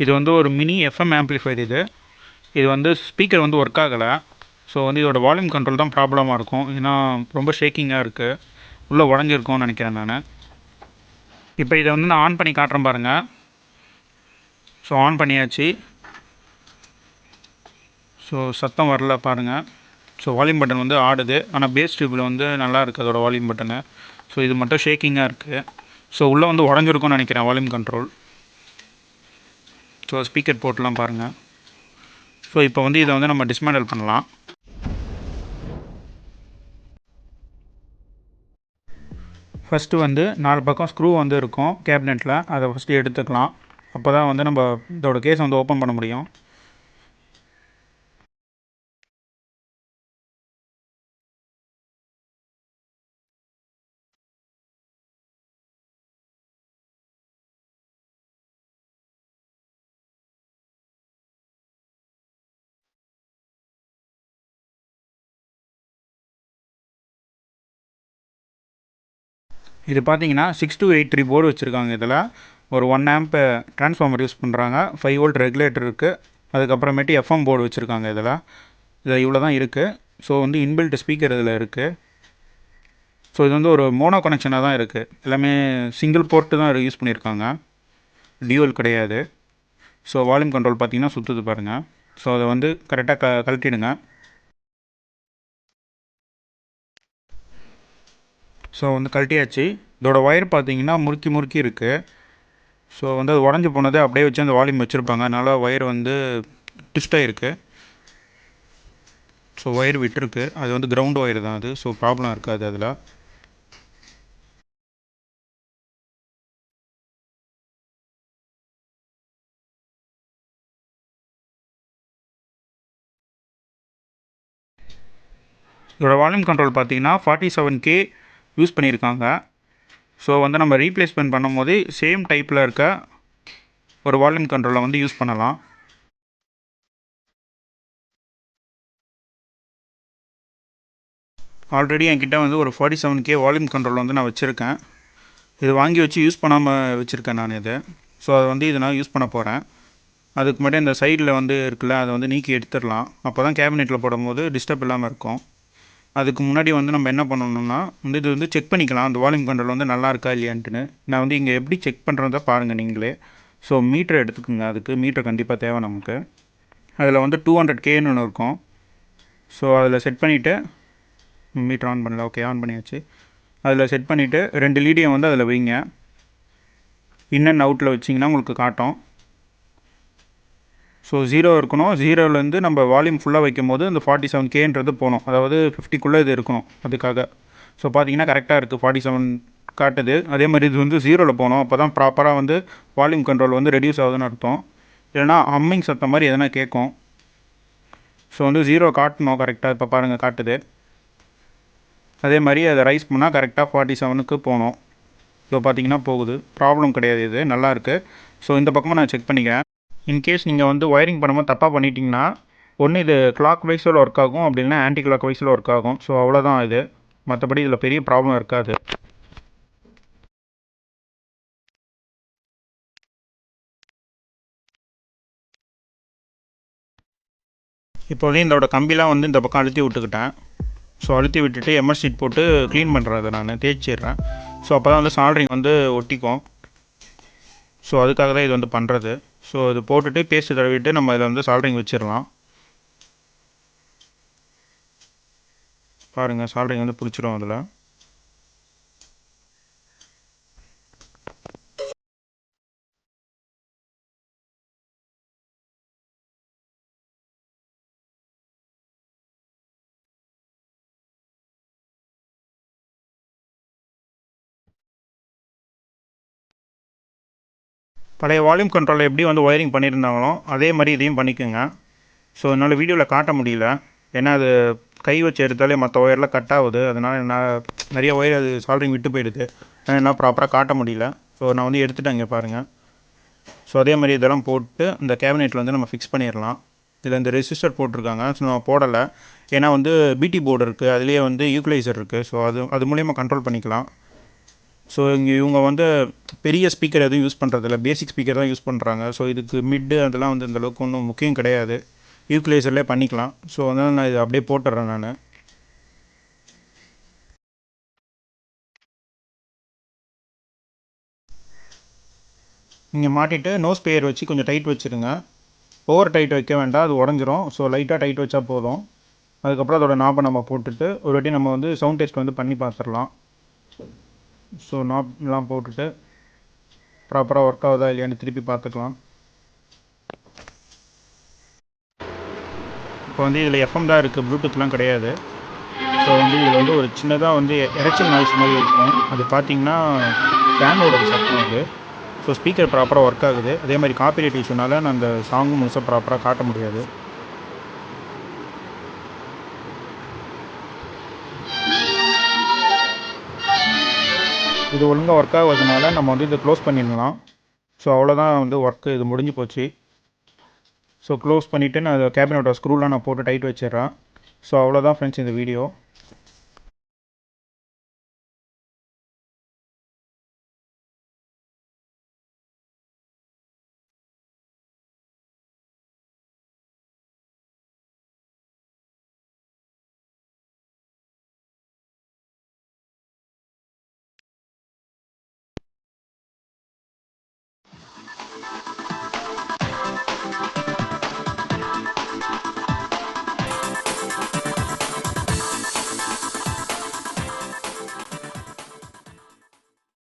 இது வந்து ஒரு மினி எஃப்எம் ஆம்ப்ளிஃபையர் இது வந்து ஸ்பீக்கர் வந்து ஒர்க் ஆகலை. ஸோ வந்து இதோட வால்யூம் கண்ட்ரோல் தான் ப்ராப்ளமாக இருக்கும். ஏன்னா ரொம்ப ஷேக்கிங்காக இருக்குது, உள்ளே உடஞ்சிருக்கும்னு நினைக்கிறேன் நான். இப்போ இதை வந்து நான் ஆன் பண்ணி காட்டுறேன் பாருங்கள். ஸோ ஆன் பண்ணியாச்சு. ஸோ சத்தம் வரல பாருங்கள். ஸோ வால்யூம் பட்டன் வந்து ஆடுது, ஆனால் பேஸ் டியூப்பில் வந்து நல்லா இருக்குது அதோட வால்யூம் பட்டனு. ஸோ இது மட்டும் ஷேக்கிங்காக இருக்குது. ஸோ உள்ளே வந்து உடஞ்சிருக்கும்னு நினைக்கிறேன் வால்யூம் கண்ட்ரோல். ஸோ ஸ்பீக்கர் போட்டுலாம் பாருங்கள். ஸோ இப்போ வந்து இதை வந்து நம்ம டிஸ்மேண்டில் பண்ணலாம். ஃபஸ்ட்டு வந்து 4 பக்கம் ஸ்க்ரூ வந்து இருக்கும் கேபினெட்டில், அதை ஃபஸ்ட்டு எடுத்துக்கலாம். அப்போ தான் வந்து நம்ம இதோட கேஸ் வந்து ஓப்பன் பண்ண முடியும். இது பார்த்தீங்கன்னா 6283 போர்டு வச்சுருக்காங்க. இதில் ஒரு 1 ஆம்ப் ட்ரான்ஸ்ஃபார்மர் யூஸ் பண்ணுறாங்க, 5 வோல்ட் ரெகுலேட்டர் இருக்குது, அதுக்கப்புறமேட்டு எஃப்எம் போர்டு வச்சுருக்காங்க. இதில் இவ்வளோ தான் இருக்குது. ஸோ வந்து இன்பில்ட் ஸ்பீக்கர் இதில் இருக்குது. ஸோ இது வந்து ஒரு மோனோ கனெக்ஷனாக தான் இருக்குது. எல்லாமே சிங்கிள் போர்ட்டு தான் யூஸ் பண்ணியிருக்காங்க, டியூவல் கிடையாது. ஸோ வால்யூம் கண்ட்ரோல் பார்த்தீங்கன்னா சுற்றுது பாருங்கள். ஸோ அதை வந்து கரெக்டாக கழட்டிடுங்க. ஸோ வந்து கழட்டியாச்சு. இதோட ஒயர் பார்த்தீங்கன்னா முறுக்கி இருக்குது. ஸோ வந்து அது உடஞ்சி போனதை அப்படியே வச்சு அந்த வால்யூம் வச்சுருப்பாங்க, அதனால் ஒயர் வந்து ட்விஸ்டாக இருக்குது. ஸோ ஒயர் விட்டுருக்கு, அது வந்து கிரவுண்ட் ஒயர் தான் அது. ஸோ ப்ராப்ளம் இருக்காது அதில். இதோட வால்யூம் கண்ட்ரோல் பார்த்தீங்கன்னா 47K யூஸ் பண்ணியிருக்காங்க. ஸோ வந்து நம்ம ரீப்ளேஸ்மெண்ட் பண்ணும்போது சேம் டைப்பில் இருக்க ஒரு வால்யூம் கண்ட்ரோலை வந்து யூஸ் பண்ணலாம். ஆல்ரெடி என்கிட்ட வந்து ஒரு 47K வால்யூம் கண்ட்ரோல் வந்து நான் வச்சுருக்கேன். இது வாங்கி வச்சு யூஸ் பண்ணாமல் வச்சுருக்கேன் நான் இதை. ஸோ அதை வந்து இதை நான் யூஸ் பண்ண போகிறேன். அதுக்கு முன்னாடி இந்த சைடில் வந்து இருக்குல்ல, அதை வந்து நீக்கி எடுத்துடலாம். அப்போ தான் கேபினெட்டில் போடும்போது டிஸ்டர்ப் இல்லாமல் இருக்கும். அதுக்கு முன்னாடி வந்து நம்ம என்ன பண்ணணும்னா வந்து இது வந்து செக் பண்ணிக்கலாம், அந்த வால்யூம் கண்ட்ரோல் வந்து நல்லா இருக்கா இல்லையான்ட்டுன்னு. நான் வந்து இங்கே எப்படி செக் பண்ணுறதா பாருங்கள் நீங்களே. ஸோ மீட்டர் எடுத்துக்கோங்க, அதுக்கு மீட்டர் கண்டிப்பாக தேவை நமக்கு. அதில் வந்து 200Kன்னு ஒன்று இருக்கும். ஸோ அதில் செட் பண்ணிவிட்டு மீட்டர் ஆன் பண்ணல, ஓகே ஆன் பண்ணியாச்சு. அதில் செட் பண்ணிவிட்டு 2 லீடியை வந்து அதில் வைங்க. இன் அண்ட் அவுட்டில் வச்சிங்கன்னா உங்களுக்கு காட்டும். ஸோ 0 இருக்கணும். 0லேருந்து நம்ம வால்யூம் ஃபுல்லாக வைக்கும் போது இந்த 47Kன்றது போகணும், அதாவது 50க்குள்ளே இது இருக்கணும் அதுக்காக. ஸோ பார்த்தீங்கன்னா கரெக்டாக இருக்குது, 47 காட்டுது. அதே மாதிரி இது வந்து 0ல் போகணும், அப்போ தான் ப்ராப்பராக வந்து வால்யூம் கண்ட்ரோல் வந்து ரெடியூஸ் ஆகுதுன்னு அர்த்தம். இல்லைனா அம்மிங் சத்தம் மாதிரி எதனா கேட்கும். ஸோ வந்து 0 காட்டணும் கரெக்டாக. இப்போ பாருங்கள் காட்டுது. அதே மாதிரி அதை ரைஸ் பண்ணால் கரெக்டாக 47க்கு போகணும். ஸோ பார்த்தீங்கன்னா போகுது, ப்ராப்ளம் கிடையாது, இது நல்லாயிருக்கு. ஸோ இந்த பக்கமாக நான் செக் பண்ணிக்கிறேன். இன்கேஸ் நீங்கள் வந்து ஒயரிங் பண்ணும்போது தப்பாக பண்ணிட்டீங்கன்னா ஒன்று இது கிளாக் வைஸில் ஒர்க் ஆகும், அப்படி இல்லைனா ஆன்டி கிளாக் வைஸில் ஒர்க் ஆகும். ஸோ அவ்வளோதான் இது, மற்றபடி இதில் பெரிய ப்ராப்ளம் இருக்காது. இப்போ வந்து இதோட கம்பிலாம் வந்து இந்த பக்கம் அழுத்தி விட்டுக்கிட்டேன். ஸோ அழுத்தி விட்டுட்டு எம்எஸ் ஷீட் போட்டு க்ளீன் பண்ணுறது, நான் தேய்ச்சிடுறேன். ஸோ அப்போ தான் வந்து சால்ட்ரிங் வந்து ஒட்டிக்கும். ஸோ அதுக்காக தான் இது வந்து பண்ணுறது. ஸோ இது போட்டுட்டு பேஸ்ட் தடவிட்டு நம்ம இதில் வந்து சால்ட்ரிங் வச்சிடலாம். பாருங்கள் சால்ட்ரிங் வந்து பிடிச்சிடும் அதில். பழைய வால்யூம் கண்ட்ரோலில் எப்படி வந்து ஒயரிங் பண்ணியிருந்தாங்களோ அதே மாதிரி இதையும் பண்ணிக்கோங்க. ஸோ என்னால் வீடியோவில் காட்ட முடியல, ஏன்னா அது கை வச்சு எடுத்தாலே மற்ற ஒயர்லாம் கட் ஆகுது. அதனால் நான் நிறைய ஒயர் அது சால்ட்ரிங் விட்டு போயிடுது, என்ன ப்ராப்பராக காட்ட முடியல. ஸோ நான் வந்து எடுத்துட்டேன், இங்கே பாருங்கள். ஸோ அதே மாதிரி இதெல்லாம் போட்டு இந்த கேபினெட்டில் வந்து நம்ம ஃபிக்ஸ் பண்ணிடலாம். இதில் இந்த ரெசிஸ்டர் போட்டிருக்காங்க, ஸோ நான் போடலை. ஏன்னா வந்து பிடி போர்டு இருக்குது, அதுலேயே வந்து ஈக்குவலைசர் இருக்குது. ஸோ அது மூலிமா கண்ட்ரோல் பண்ணிக்கலாம். ஸோ இங்கே இவங்க வந்து பெரிய ஸ்பீக்கர் எதுவும் யூஸ் பண்ணுறதில்ல, பேசிக் ஸ்பீக்கர் தான் யூஸ் பண்ணுறாங்க. ஸோ இதுக்கு மிட்டு அதெல்லாம் வந்து இந்தளவுக்கு ஒன்றும் முக்கியம் கிடையாது, ஈக்குவலைசர்லேயே பண்ணிக்கலாம். ஸோ அதனால் நான் இதை அப்படியே போட்டுடுறேன் நான். நீங்கள் மாட்டிட்டு நோஸ் பேயர் வச்சு கொஞ்சம் டைட் வச்சுருங்க. ஓவர் டைட் வைக்க வேண்டாம், அது உடஞ்சிரும். ஸோ லைட்டாக டைட் வச்சா போதும். அதுக்கப்புறம் அதோட நாப்பை நம்ம போட்டுட்டு ஒரு வாட்டி நம்ம வந்து சவுண்ட் டெஸ்ட் வந்து பண்ணி பார்த்துடலாம். ஸோ நாப்லாம் போட்டுட்டு ப்ராப்பராக ஒர்க் ஆகுதா இல்லையான்னு திருப்பி பார்த்துக்கலாம். இப்போ வந்து இதில் எஃப்எம் தான் இருக்குது, ப்ளூடூத்லாம் கிடையாது. ஸோ வந்து இதில் வந்து ஒரு சின்னதாக வந்து இரைச்சல் நாய்ஸ் மாதிரி இருக்கும். அது பார்த்தீங்கன்னா ஃபேனோட சத்தம் அது. ஸோ ஸ்பீக்கர் ப்ராப்பராக ஒர்க் ஆகுது. அதே மாதிரி காப்பிரைட் இஷ்யூனால நான் அந்த சாங்கும் முழுசாக ப்ராப்பராக காட்ட முடியாது. இது ஒழுங்காக ஒர்க் ஆகுறதுனால நம்ம வந்து இதை க்ளோஸ் பண்ணிடலாம். ஸோ அவ்வளோதான், வந்து ஒர்க்கு இது முடிஞ்சு போச்சு. ஸோ க்ளோஸ் பண்ணிவிட்டு நான் கேபினோட ஸ்க்ரூலாம் நான் போட்டு டைட் வச்சிடுறேன். ஸோ அவ்வளோதான் ஃப்ரெண்ட்ஸ் இந்த வீடியோ.